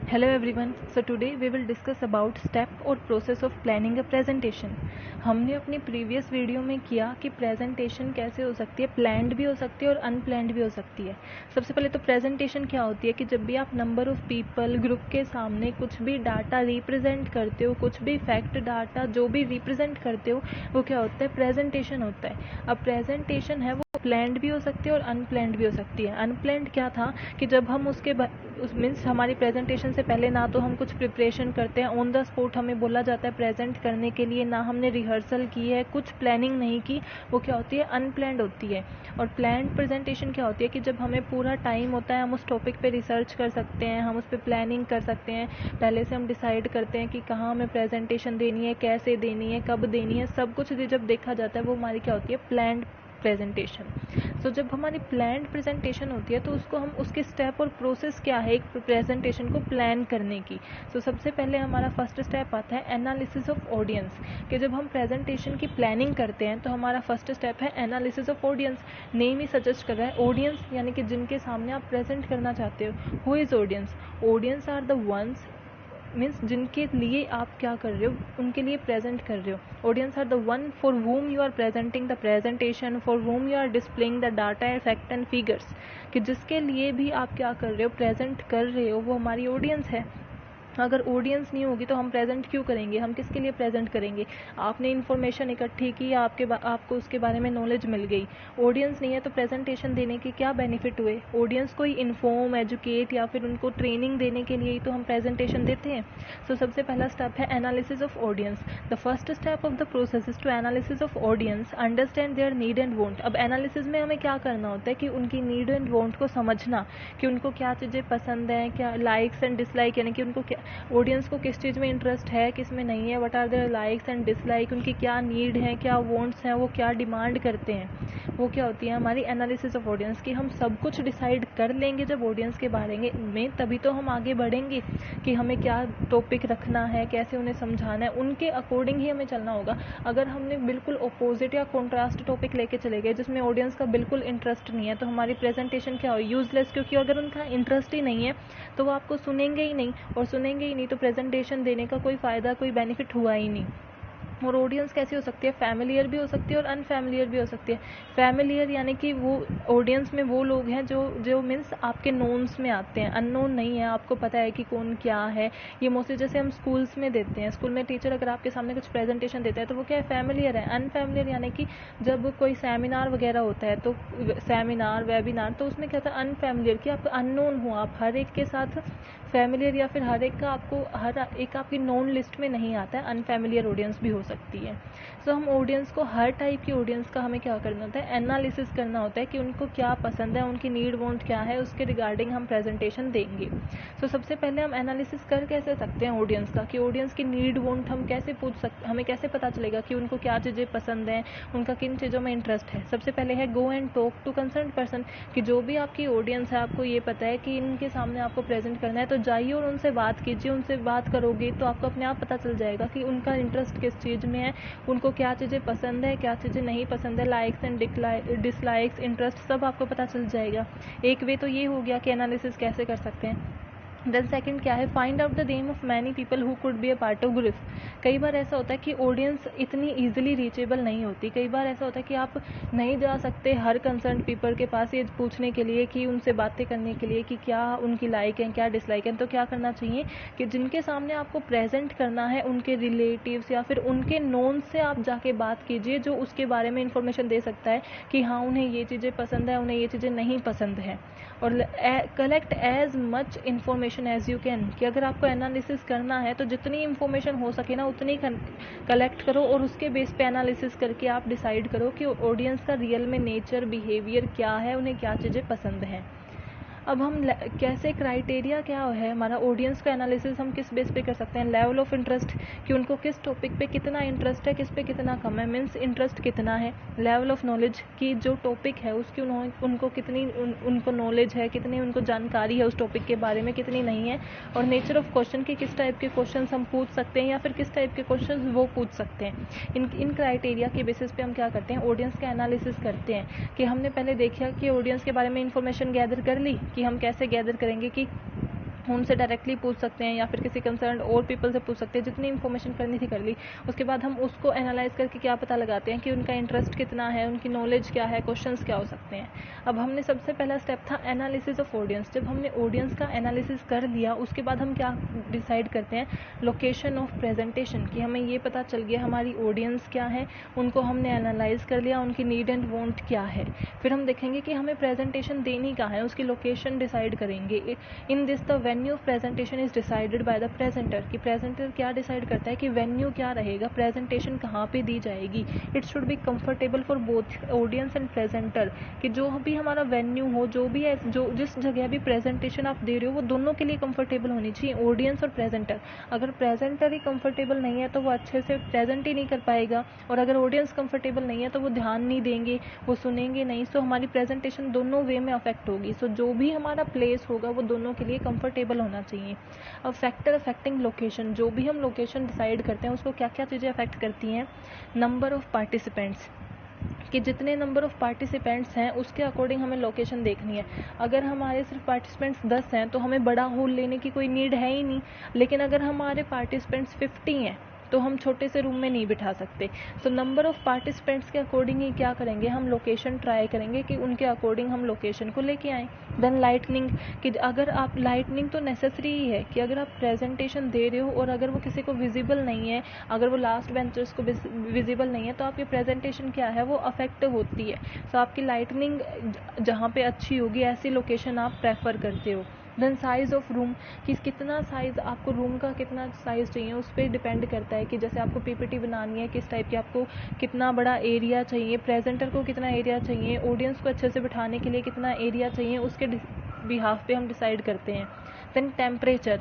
Hello everyone. So today we will discuss about step और process of planning a presentation. हमने अपनी previous video में किया कि प्रेजेंटेशन कैसे हो सकती है, प्लान्ड भी हो सकती है और अनप्लान्ड भी हो सकती है। सबसे पहले तो प्रेजेंटेशन क्या होती है कि जब भी आप नंबर ऑफ पीपल ग्रुप के सामने कुछ भी डाटा रिप्रेजेंट करते हो, कुछ भी फैक्ट डाटा जो भी रिप्रेजेंट करते हो, वो क्या होता है, प्रेजेंटेशन होता है। अब प्रेजेंटेशन है वो प्लान्ड भी हो सकती है और अनप्लान्ड भी हो सकती है। अनप्लान्ड क्या था कि जब हम उस मीन्स हमारी प्रेजेंटेशन से पहले ना तो हम कुछ प्रिपरेशन करते हैं, ऑन द स्पॉट हमें बोला जाता है प्रेजेंट करने के लिए, ना हमने रिहर्सल की है, कुछ प्लानिंग नहीं की, वो क्या होती है, अनप्लान्ड होती है। और प्लान्ड प्रेजेंटेशन क्या होती है कि जब हमें पूरा टाइम होता है, हम उस टॉपिक पे रिसर्च कर सकते हैं, हम उस पर प्लानिंग कर सकते हैं, पहले से हम डिसाइड करते हैं कि कहाँ हमें प्रेजेंटेशन देनी है, कैसे देनी है, कब देनी है, सब कुछ जब देखा जाता है वो हमारी क्या होती है, प्लान्ड प्रेजेंटेशन। सो जब हमारी प्लान्ड प्रेजेंटेशन होती है तो उसको हम उसके स्टेप और प्रोसेस क्या है एक प्रेजेंटेशन को प्लान करने की। सो सबसे पहले हमारा फर्स्ट स्टेप आता है एनालिसिस ऑफ ऑडियंस, कि जब हम प्रेजेंटेशन की प्लानिंग करते हैं तो हमारा फर्स्ट स्टेप है analysis of audience. Name he suggest कर रहा है ऑडियंस, यानी कि जिनके सामने आप प्रेजेंट करना चाहते हो। Who is audience? Audience are the ones, means जिनके लिए आप क्या कर रहे हो, उनके लिए प्रेजेंट कर रहे हो। Audience are the one for whom you are presenting the presentation, for whom you are displaying the data fact and figures, कि जिसके लिए भी आप क्या कर रहे हो, प्रेजेंट कर रहे हो, वो हमारी ऑडियंस है। अगर ऑडियंस नहीं होगी तो हम प्रेजेंट क्यों करेंगे, हम किसके लिए प्रेजेंट करेंगे? आपने इन्फॉर्मेशन इकट्ठी की, आपको उसके बारे में नॉलेज मिल गई, ऑडियंस नहीं है तो प्रेजेंटेशन देने के क्या बेनिफिट हुए? ऑडियंस को ही इन्फॉर्म, एजुकेट या फिर उनको ट्रेनिंग देने के लिए ही तो हम प्रेजेंटेशन देते हैं। सो सबसे पहला स्टेप है analysis of audience. The first step of the process is to analysis of audience, understand their need and want. अब एनालिसिस में हमें क्या करना होता है कि उनकी नीड एंड वॉन्ट को समझना, कि उनको क्या चीज़ें पसंद हैं, क्या लाइक्स एंड डिसलाइक, यानी कि उनको क्या, ऑडियंस को किस चीज़ में इंटरेस्ट है, किस में नहीं है, what are their likes and dislike, उनकी क्या नीड है, क्या वांट्स हैं, वो क्या डिमांड करते हैं। वो क्या होती है हमारी एनालिसिस ऑफ ऑडियंस, कि हम सब कुछ डिसाइड कर लेंगे जब ऑडियंस के बारे में, तभी तो हम आगे बढ़ेंगे कि हमें क्या टॉपिक रखना है, कैसे उन्हें समझाना है, उनके अकॉर्डिंग ही हमें चलना होगा। अगर हमने बिल्कुल अपोजिट या कॉन्ट्रास्ट टॉपिक लेके चले गए जिसमें ऑडियंस का बिल्कुल इंटरेस्ट नहीं है, तो हमारी प्रेजेंटेशन क्या हो, यूजलेस, क्योंकि अगर उनका इंटरेस्ट ही नहीं है तो वो आपको सुनेंगे ही नहीं, और सुनेंगे ही नहीं तो प्रेजेंटेशन देने का कोई फ़ायदा, कोई बेनिफिट हुआ ही नहीं। और ऑडियंस कैसी हो सकती है, फैमिलियर भी हो सकती है और अनफैमिलियर भी हो सकती है। फैमिलियर यानी कि वो ऑडियंस में वो लोग हैं जो जो मीन्स आपके नोन्स में आते हैं, अननोन नहीं है, आपको पता है कि कौन क्या है। ये मोस्टली जैसे हम स्कूल्स में देते हैं, स्कूल में टीचर अगर आपके सामने कुछ प्रेजेंटेशन देता है तो वो क्या है, फैमिलियर है। अनफैमिलियर यानी कि जब कोई सेमिनार वगैरह होता है, तो सेमिनार वेबिनार, तो उसमें क्या होता है, अनफैमिलियर, कि आप अननोन हो, आप हर एक के साथ फैमिलियर या फिर हर एक का आपको हर एक आपकी नोन लिस्ट में नहीं आता है, अनफैमिलियर ऑडियंस भी हो सकती है। सो हम ऑडियंस को, हर टाइप की ऑडियंस का हमें क्या करना होता है, एनालिसिस करना होता है कि उनको क्या पसंद है, उनकी नीड वांट क्या है, उसके रिगार्डिंग हम प्रेजेंटेशन देंगे। सो सबसे पहले हम एनालिसिस कर कैसे सकते हैं ऑडियंस का, कि ऑडियंस की नीड वांट हम कैसे पूछ सकते, हमें कैसे पता चलेगा कि उनको क्या चीज़ें पसंद हैं, उनका किन चीज़ों में इंटरेस्ट है। सबसे पहले है go and talk to concern person, कि जो भी आपकी ऑडियंस है, आपको ये पता है कि इनके सामने आपको प्रेजेंट करना है, तो जाइए और उनसे बात कीजिए। उनसे बात करोगे तो आपको अपने आप पता चल जाएगा कि उनका इंटरेस्ट किस चीज़ में है, उनको क्या चीज़ें पसंद है, क्या चीज़ें नहीं पसंद है, लाइक्स एंड डिसलाइक्स, इंटरेस्ट, सब आपको पता चल जाएगा। एक वे तो ये हो गया कि एनालिसिस कैसे कर सकते हैं। देन सेकंड क्या है, find out the name of many people who could be a part of group. कई बार ऐसा होता है कि ऑडियंस इतनी ईजिली रीचेबल नहीं होती, कई बार ऐसा होता है कि आप नहीं जा सकते हर कंसर्न पीपल के पास ये पूछने के लिए, कि उनसे बातें करने के लिए कि क्या उनकी लाइक है, क्या डिसलाइक है। तो क्या करना चाहिए कि जिनके सामने आपको प्रेजेंट करना है, उनके रिलेटिव्स या फिर उनके नोन से आप जाके बात कीजिए, जो उसके बारे में इंफॉर्मेशन दे सकता है कि हाँ उन्हें ये चीज़ें पसंद है, उन्हें ये चीज़ें नहीं पसंद है। और collect as much information as you can, कि अगर आपको एनालिसिस करना है तो जितनी इन्फॉर्मेशन हो सके ना उतनी कलेक्ट करो, और उसके बेस पे एनालिसिस करके आप डिसाइड करो कि ऑडियंस का रियल में नेचर, बिहेवियर क्या है, उन्हें क्या चीज़ें पसंद हैं। अब हम कैसे, क्राइटेरिया क्या है हमारा, ऑडियंस का एनालिसिस हम किस बेस पे कर सकते हैं, लेवल ऑफ इंटरेस्ट, कि उनको किस टॉपिक पे कितना इंटरेस्ट है, किस पे कितना कम है, मीन्स इंटरेस्ट कितना है। लेवल ऑफ नॉलेज, कि जो टॉपिक है उसकी उनको कितनी उनको नॉलेज है, कितनी उनको जानकारी है उस टॉपिक के बारे में, कितनी नहीं है। और नेचर ऑफ क्वेश्चन, कि किस टाइप के क्वेश्चन हम पूछ सकते हैं या फिर किस टाइप के क्वेश्चन वो पूछ सकते हैं। इन क्राइटेरिया के बेसिस पे हम क्या करते हैं, ऑडियंस का एनालिसिस करते हैं। कि हमने पहले देखा कि ऑडियंस के बारे में इंफॉर्मेशन गैदर कर ली, कि हम कैसे गैदर करेंगे, कि उनसे डायरेक्टली पूछ सकते हैं या फिर किसी कंसर्न और पीपल से पूछ सकते हैं। जितनी इन्फॉर्मेशन करनी थी कर ली। उसके बाद हम उसको एनालाइज करके क्या पता लगाते हैं कि उनका इंटरेस्ट कितना है, उनकी नॉलेज क्या है, क्वेश्चंस क्या हो सकते हैं। अब हमने सबसे पहला स्टेप था एनालिसिस ऑफ ऑडियंस। जब हमने ऑडियंस का एनालिसिस कर लिया उसके बाद हम क्या डिसाइड करते हैं, लोकेशन ऑफ प्रेजेंटेशन, कि हमें ये पता चल गया हमारी ऑडियंस क्या है, उनको हमने एनालाइज कर लिया, उनकी नीड एंड वांट क्या है। फिर हम देखेंगे कि हमें प्रेजेंटेशन देनी कहाँ है, उसकी लोकेशन डिसाइड करेंगे। In this the venue of presentation is decided by the presenter, कि प्रेजेंटर क्या डिसाइड करता है कि वेन्यू क्या रहेगा, प्रेजेंटेशन कहाँ पे दी जाएगी। It should be comfortable for both audience and presenter, कि जो भी हमारा वेन्यू हो, जो भी है, जो जिस जगह भी प्रेजेंटेशन आप दे रहे हो वो दोनों के लिए कंफर्टेबल होनी चाहिए, ऑडियंस और प्रेजेंटर। अगर प्रेजेंटर ही कंफर्टेबल नहीं है तो वो अच्छे से प्रेजेंट ही नहीं कर पाएगा, और अगर ऑडियंस कंफर्टेबल नहीं है तो वो ध्यान नहीं देंगे, वो सुनेंगे नहीं। सो हमारी प्रेजेंटेशन दोनों वे में अफेक्ट होगी। सो जो भी हमारा प्लेस होगा वो दोनों के लिए कंफर्टेबल होना चाहिए। अब फैक्टर अफेक्टिंग लोकेशन, जो भी हम लोकेशन डिसाइड करते हैं उसको क्या क्या चीज़ें अफेक्ट करती हैं। नंबर ऑफ पार्टिसिपेंट्स, कि जितने नंबर ऑफ पार्टिसिपेंट्स हैं उसके अकॉर्डिंग हमें लोकेशन देखनी है। अगर हमारे सिर्फ पार्टिसिपेंट्स 10 हैं तो हमें बड़ा हॉल लेने की कोई नीड है ही नहीं, लेकिन अगर हमारे पार्टिसिपेंट्स 50 हैं तो हम छोटे से रूम में नहीं बिठा सकते। सो नंबर ऑफ पार्टिसिपेंट्स के अकॉर्डिंग ही क्या करेंगे, हम लोकेशन ट्राई करेंगे कि उनके अकॉर्डिंग हम लोकेशन को लेके आएँ। देन लाइटनिंग, कि अगर आप, लाइटनिंग तो नेसेसरी ही है कि अगर आप प्रेजेंटेशन दे रहे हो और अगर वो किसी को विजिबल नहीं है, अगर वो लास्ट बेंचर्स को विजिबल नहीं है तो आपकी प्रेजेंटेशन क्या है वो अफेक्ट होती है। सो आपकी लाइटनिंग जहाँ पे अच्छी होगी ऐसी लोकेशन आप प्रेफर करते हो। देन साइज़ ऑफ रूम, कि कितना साइज़ आपको, रूम का कितना साइज़ चाहिए उस पर डिपेंड करता है कि जैसे आपको पीपीटी बनानी है किस टाइप की, आपको कितना बड़ा एरिया चाहिए, प्रेजेंटर को कितना एरिया चाहिए, ऑडियंस को अच्छे से बिठाने के लिए कितना एरिया चाहिए, उसके बिहाफ पे हम डिसाइड करते हैं। देन टेम्परेचर,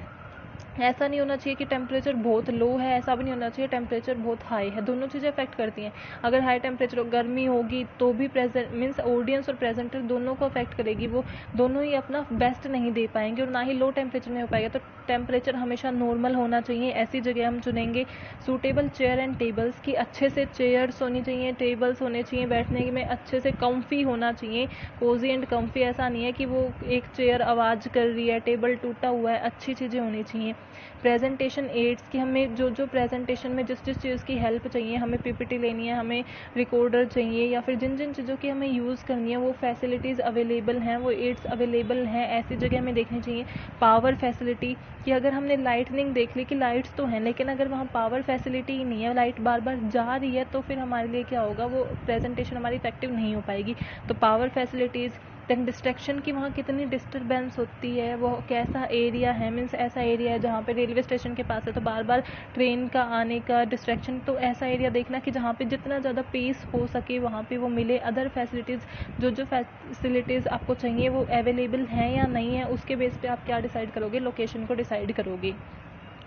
ऐसा नहीं होना चाहिए कि टेम्परेचर बहुत लो है, ऐसा भी नहीं होना चाहिए टेम्परेचर बहुत हाई है। दोनों चीज़ें अफेक्ट करती हैं। अगर हाई टेम्परेचर गर्मी होगी तो भी प्रेजेंट मीन्स ऑडियंस और प्रेजेंटर दोनों को अफेक्ट करेगी, वो दोनों ही अपना बेस्ट नहीं दे पाएंगे, और ना ही लो टेम्परेचर में हो पाएगा। तो टेम्परेचर हमेशा नॉर्मल होना चाहिए, ऐसी जगह हम चुनेंगे। सूटेबल चेयर एंड टेबल्स, की अच्छे से चेयर्स होनी चाहिए, टेबल्स होने चाहिए, बैठने में अच्छे से कम्फी होना चाहिए, कोजी एंड कम्फी। ऐसा नहीं है कि वो एक चेयर आवाज़ कर रही है, टेबल टूटा हुआ है, अच्छी चीज़ें होनी चाहिए। प्रेजेंटेशन एड्स, की हमें जो जो प्रेजेंटेशन में जिस जिस चीज़ की हेल्प चाहिए, हमें पीपीटी लेनी है, हमें रिकॉर्डर चाहिए, या फिर जिन जिन चीज़ों की हमें यूज़ करनी है वो फैसिलिटीज़ अवेलेबल हैं, वो एड्स अवेलेबल हैं, ऐसी जगह हमें देखनी चाहिए। पावर फैसिलिटी, कि अगर हमने लाइटनिंग देख ली कि लाइट्स तो हैं लेकिन अगर वहाँ पावर फैसिलिटी ही नहीं है, लाइट बार बार जा रही है, तो फिर हमारे लिए क्या होगा, वो प्रेजेंटेशन हमारी इफेक्टिव नहीं हो पाएगी। तो पावर फैसिलिटीज़। देन डिस्ट्रैक्शन, की वहाँ कितनी डिस्टर्बेंस होती है, वो कैसा एरिया है, मीन्स ऐसा एरिया है जहाँ पे रेलवे स्टेशन के पास है तो बार बार ट्रेन का आने का डिस्ट्रैक्शन, तो ऐसा एरिया देखना कि जहाँ पे जितना ज़्यादा पीस हो सके वहाँ पे वो मिले। अदर फैसिलिटीज़, जो जो फैसिलिटीज़ आपको चाहिए वो अवेलेबल हैं या नहीं है, उसके बेस पे आप क्या डिसाइड करोगे, लोकेशन को डिसाइड करोगे।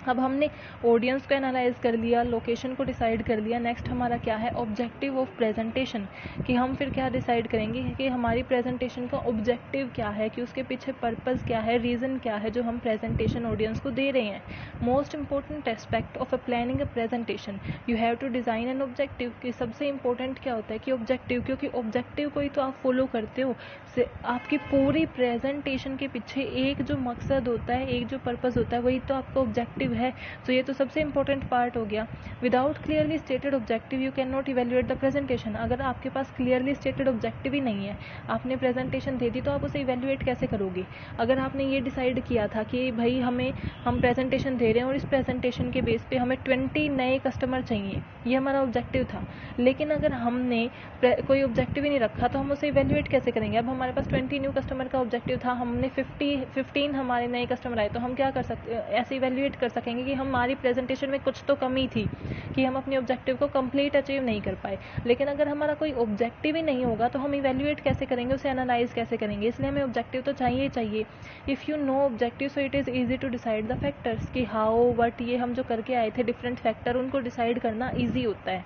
अब हमने ऑडियंस को एनालाइज कर लिया, लोकेशन को डिसाइड कर लिया। नेक्स्ट हमारा क्या है, ऑब्जेक्टिव ऑफ प्रेजेंटेशन, कि हम फिर क्या डिसाइड करेंगे कि हमारी प्रेजेंटेशन का ऑब्जेक्टिव क्या है, कि उसके पीछे पर्पस क्या है, रीज़न क्या है जो हम प्रेजेंटेशन ऑडियंस को दे रहे हैं। Most important aspect of a planning a presentation, you have to design an objective, कि सबसे इंपॉर्टेंट क्या होता है कि ऑब्जेक्टिव, क्योंकि ऑब्जेक्टिव को ही तो आप फॉलो करते हो। आपकी पूरी प्रेजेंटेशन के पीछे एक जो मकसद होता है, एक जो पर्पस होता है, वही तो आपका ऑब्जेक्टिव है। तो ये तो सबसे इंपॉर्टेंट पार्ट हो गया। Without clearly stated objective you can not evaluate the presentation, अगर आपके पास क्लियरली स्टेटेड ऑब्जेक्टिव ही नहीं है, आपने प्रेजेंटेशन दे दी तो आप उसे इवेल्युएट कैसे करोगे। अगर आपने ये डिसाइड किया था कि भाई हम प्रेजेंटेशन दे रहे हैं और इस प्रेजेंटेशन के बेस पे हमें 20 नए कस्टमर चाहिए, ये हमारा ऑब्जेक्टिव था, लेकिन अगर हमने कोई ऑब्जेक्टिव ही नहीं रखा तो हम उसे इवेल्युएट कैसे करेंगे। अब हमारे पास 20 न्यू कस्टमर का ऑब्जेक्टिव था, हमने 15 हमारे नए कस्टमर आए, तो हम क्या कर सकते, ऐसे इवेल्युएट कर सकेंगे कि हमारी प्रेजेंटेशन में कुछ तो कमी थी कि हम अपने ऑब्जेक्टिव को कंप्लीट अचीव नहीं कर पाए। लेकिन अगर हमारा कोई ऑब्जेक्टिव ही नहीं होगा तो हम इवेल्युएट कैसे करेंगे, उसे एनालाइज कैसे करेंगे। इसलिए हमें ऑब्जेक्टिव तो चाहिए ही चाहिए। If you know objective so it is easy to decide the factors, कि हाउ वट, ये हम जो करके आए थे डिफरेंट फैक्टर, उनको डिसाइड करना ईजी होता है।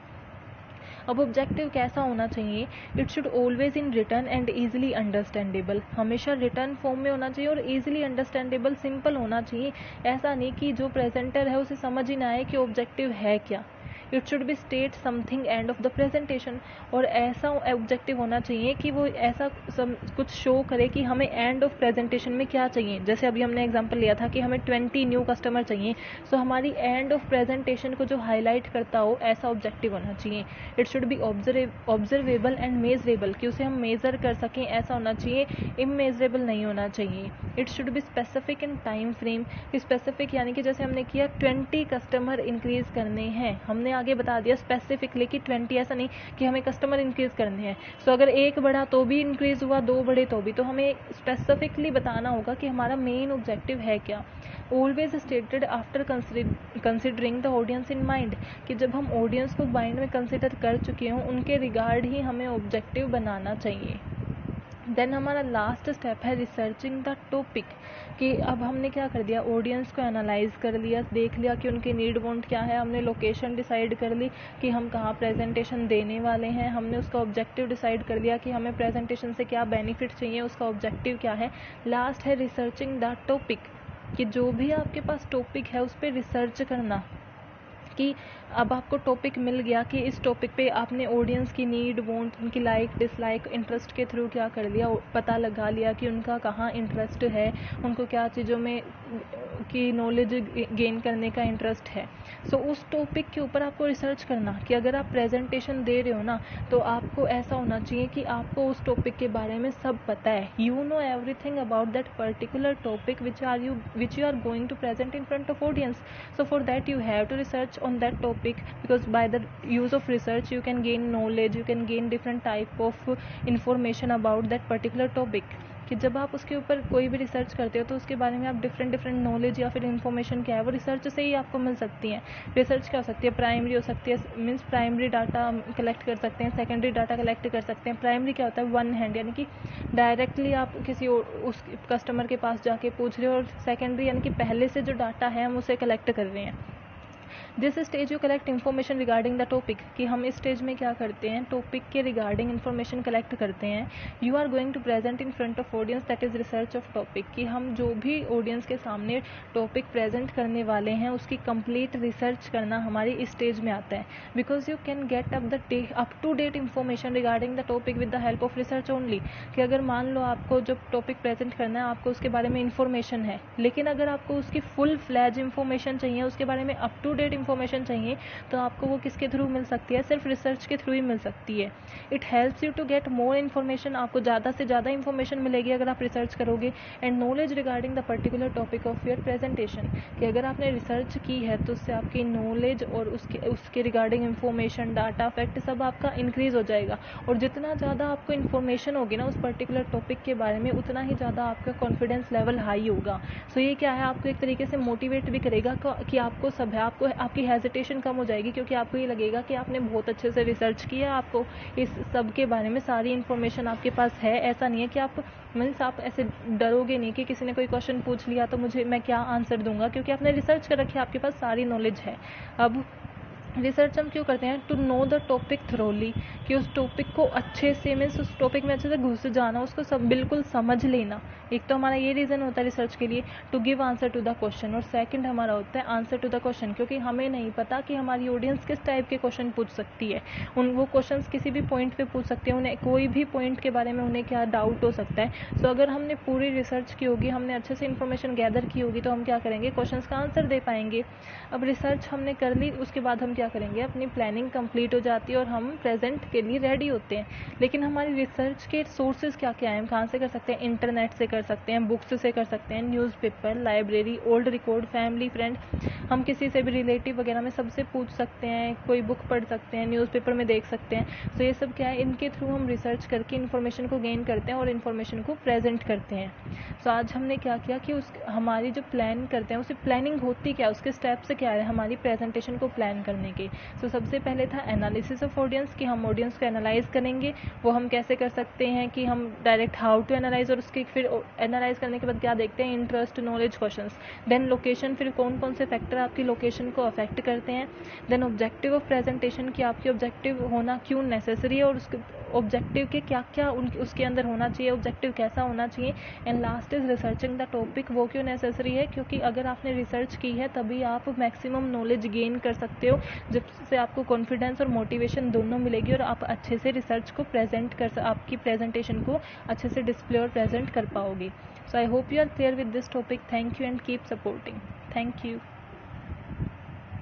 अब ऑब्जेक्टिव कैसा होना चाहिए, it should always in written and easily understandable, हमेशा रिटर्न फॉर्म में होना चाहिए और ईजिली अंडरस्टैंडेबल, सिंपल होना चाहिए। ऐसा नहीं कि जो प्रेजेंटर है उसे समझ ही ना आए कि ऑब्जेक्टिव है क्या। It should be state something end of the presentation, और ऐसा ऑब्जेक्टिव होना चाहिए कि वो ऐसा कुछ शो करे कि हमें एंड ऑफ प्रेजेंटेशन में क्या चाहिए। जैसे अभी हमने एग्जांपल लिया था कि हमें 20 न्यू कस्टमर चाहिए, सो हमारी एंड ऑफ प्रेजेंटेशन को जो हाईलाइट करता हो ऐसा ऑब्जेक्टिव होना चाहिए। It should be observable and measurable, कि उसे हम मेजर कर सकें ऐसा होना चाहिए, इमेजरेबल नहीं होना चाहिए। It should be specific in time frame, specific यानी कि जैसे हमने किया 20 कस्टमर इंक्रीज करने हैं, हमने आगे बता दिया स्पेसिफिकली कि 20, ऐसा नहीं कि हमें कस्टमर इंक्रीज करने हैं। सो अगर एक बढ़ा तो भी इंक्रीज हुआ, दो बढ़े तो भी, तो हमें स्पेसिफिकली बताना होगा कि हमारा मेन ऑब्जेक्टिव है क्या। Always stated after considering the audience in mind, कि जब हम ऑडियंस को माइंड में कंसिडर कर चुके हों उनके रिगार्ड ही हमें ऑब्जेक्टिव बनाना चाहिए। देन हमारा लास्ट स्टेप है रिसर्चिंग द टॉपिक, कि अब हमने क्या कर दिया, ऑडियंस को एनालाइज कर लिया, देख लिया कि उनकी नीड वांट क्या है, हमने लोकेशन डिसाइड कर ली कि हम कहाँ प्रेजेंटेशन देने वाले हैं, हमने उसका ऑब्जेक्टिव डिसाइड कर लिया कि हमें प्रेजेंटेशन से क्या बेनिफिट चाहिए, उसका ऑब्जेक्टिव क्या है। लास्ट है रिसर्चिंग द टॉपिक, कि जो भी आपके पास टॉपिक है उस पर रिसर्च करना, कि अब आपको टॉपिक मिल गया कि इस टॉपिक पे आपने ऑडियंस की नीड वांट, उनकी लाइक डिसलाइक, इंटरेस्ट के थ्रू क्या कर लिया, पता लगा लिया कि उनका कहाँ इंटरेस्ट है, उनको क्या चीज़ों में की नॉलेज गेन करने का इंटरेस्ट है। सो उस टॉपिक के ऊपर आपको रिसर्च करना, कि अगर आप प्रेजेंटेशन दे रहे हो ना तो आपको ऐसा होना चाहिए कि आपको उस टॉपिक के बारे में सब पता है, you know everything about that particular topic which you are going to present in front of audience. So for that you have to research on that topic, because by the use of research you can gain knowledge, you can gain different type of information about that particular topic, कि जब आप उसके ऊपर कोई भी research करते हो तो उसके बारे में आप डिफरेंट नॉलेज या फिर इन्फॉर्मेशन क्या है वो रिसर्च से ही आपको मिल सकती है। रिसर्च क्या हो सकती है, प्राइमरी हो सकती है, मीन्स प्राइमरी डाटा कलेक्ट कर सकते हैं, सेकेंडरी डाटा कलेक्ट कर सकते हैं। प्राइमरी क्या होता है, वन हैंड, यानी कि डायरेक्टली आप किसी उस कस्टमर के पास जाके पूछ रहे हो, और सेकेंडरी यानी कि पहले से जो डाटा है हम उसे कलेक्ट कर रहे हैं। This stage you collect information regarding the topic, कि हम इस स्टेज में क्या करते हैं, टॉपिक के रिगार्डिंग इन्फॉर्मेशन कलेक्ट करते हैं। You are going to present in front of audience, that is research of topic, कि हम जो भी ऑडियंस के सामने टॉपिक प्रेजेंट करने वाले हैं उसकी कंप्लीट रिसर्च करना हमारी इस स्टेज में आता है। Because you can get up to date information regarding the topic with the help of research only, कि अगर मान लो आपको जो टॉपिक प्रेजेंट करना है आपको उसके बारे में इन्फॉर्मेशन है, लेकिन अगर आपको उसकी फुल फ्लैज इन्फॉर्मेशन चाहिए, उसके बारे में अप टू डेट इन्फॉर्मेशन चाहिए, तो आपको वो किसके थ्रू मिल सकती है, सिर्फ रिसर्च के थ्रू ही मिल सकती है। It helps you to get more information, आपको ज़्यादा से ज़्यादा इन्फॉर्मेशन मिलेगी अगर आप रिसर्च करोगे। And knowledge regarding the particular topic of your presentation, कि अगर आपने रिसर्च की है तो उससे आपकी नॉलेज और उसके रिगार्डिंग इन्फॉर्मेशन, डाटा, फैक्ट सब आपका इंक्रीज हो जाएगा। और जितना ज़्यादा आपको इन्फॉर्मेशन होगी ना उस पर्टिकुलर टॉपिक के बारे में, उतना ही ज़्यादा आपका कॉन्फिडेंस लेवल हाई होगा। सो ये क्या है, आपको एक तरीके से मोटिवेट भी करेगा कि आपको सब है, आपको आपकी हेजिटेशन कम हो जाएगी, क्योंकि आपको ये लगेगा कि आपने बहुत अच्छे से रिसर्च किया, आपको इस सब के बारे में सारी इन्फॉर्मेशन आपके पास है। ऐसा नहीं है कि आप मीन्स आप ऐसे डरोगे नहीं कि किसी ने कोई क्वेश्चन पूछ लिया तो मैं क्या आंसर दूंगा, क्योंकि आपने रिसर्च कर रखी है, आपके पास सारी नॉलेज है। अब रिसर्च हम क्यों करते हैं, to know the topic thoroughly, कि उस टॉपिक को अच्छे से मीन्स उस टॉपिक में अच्छे से घुस जाना, उसको सब बिल्कुल समझ लेना। एक तो हमारा ये रीज़न होता है रिसर्च के लिए, to give answer to the question, और सेकंड हमारा होता है आंसर टू द क्वेश्चन, क्योंकि हमें नहीं पता कि हमारी ऑडियंस किस टाइप के क्वेश्चन पूछ सकती है। वो क्वेश्चंस किसी भी पॉइंट पे पूछ सकते हैं, उन्हें कोई भी पॉइंट के बारे में उन्हें क्या डाउट हो सकता है। सो अगर हमने पूरी रिसर्च की होगी, हमने अच्छे से इन्फॉर्मेशन गैदर की होगी, तो हम क्या करेंगे, क्वेश्चंस का आंसर दे पाएंगे। अब रिसर्च हमने कर ली, उसके बाद हम क्या करेंगे, अपनी प्लानिंग कंप्लीट हो जाती है और हम प्रेजेंट के लिए रेडी होते हैं। लेकिन हमारी रिसर्च के सोर्सेज क्या क्या हैं, हम कहाँ से कर सकते हैं, इंटरनेट से कर सकते हैं, बुक्स से कर सकते हैं, newspaper, library, old record, family, friend, हम किसी से भी रिलेटिव वगैरह में सबसे पूछ सकते हैं, कोई बुक पढ़ सकते हैं, न्यूज़पेपर में देख सकते हैं। तो ये सब क्या है, इनके थ्रू हम रिसर्च करके इन्फॉर्मेशन को गेन करते हैं और इन्फॉर्मेशन को प्रेजेंट करते हैं। तो आज हमने क्या किया कि हमारी जो प्लान करते हैं उसकी प्लानिंग होती क्या, उसके स्टेप्स क्या है हमारी प्रेजेंटेशन को प्लान करने के। तो सबसे पहले था एनालिसिस ऑफ ऑडियंस, कि हम ऑडियंस को एनालाइज करेंगे। वो हम कैसे कर सकते हैं कि हम डायरेक्ट हाउ टू एनालाइज, और उसके फिर एनालाइज करने के बाद क्या देखते हैं, interest, knowledge, questions. Then location, फिर कौन कौन से फैक्टर आपकी लोकेशन को अफेक्ट करते हैं। देन ऑब्जेक्टिव ऑफ प्रेजेंटेशन, कि आपकी ऑब्जेक्टिव होना क्यों नेसेसरी है, और ऑब्जेक्टिव के क्या क्या उसके अंदर होना चाहिए, ऑब्जेक्टिव कैसा होना चाहिए। And last is researching the topic. वो क्यों नेसेसरी है, क्योंकि अगर आपने रिसर्च की है तभी आप मैक्सिमम नॉलेज गेन कर सकते हो, जिससे आपको कॉन्फिडेंस और मोटिवेशन दोनों मिलेगी और आप अच्छे से रिसर्च को आपकी प्रेजेंटेशन को अच्छे से डिस्प्ले और प्रेजेंट कर पाओगे। So I hope you are clear with this topic. Thank you and keep supporting. Thank you.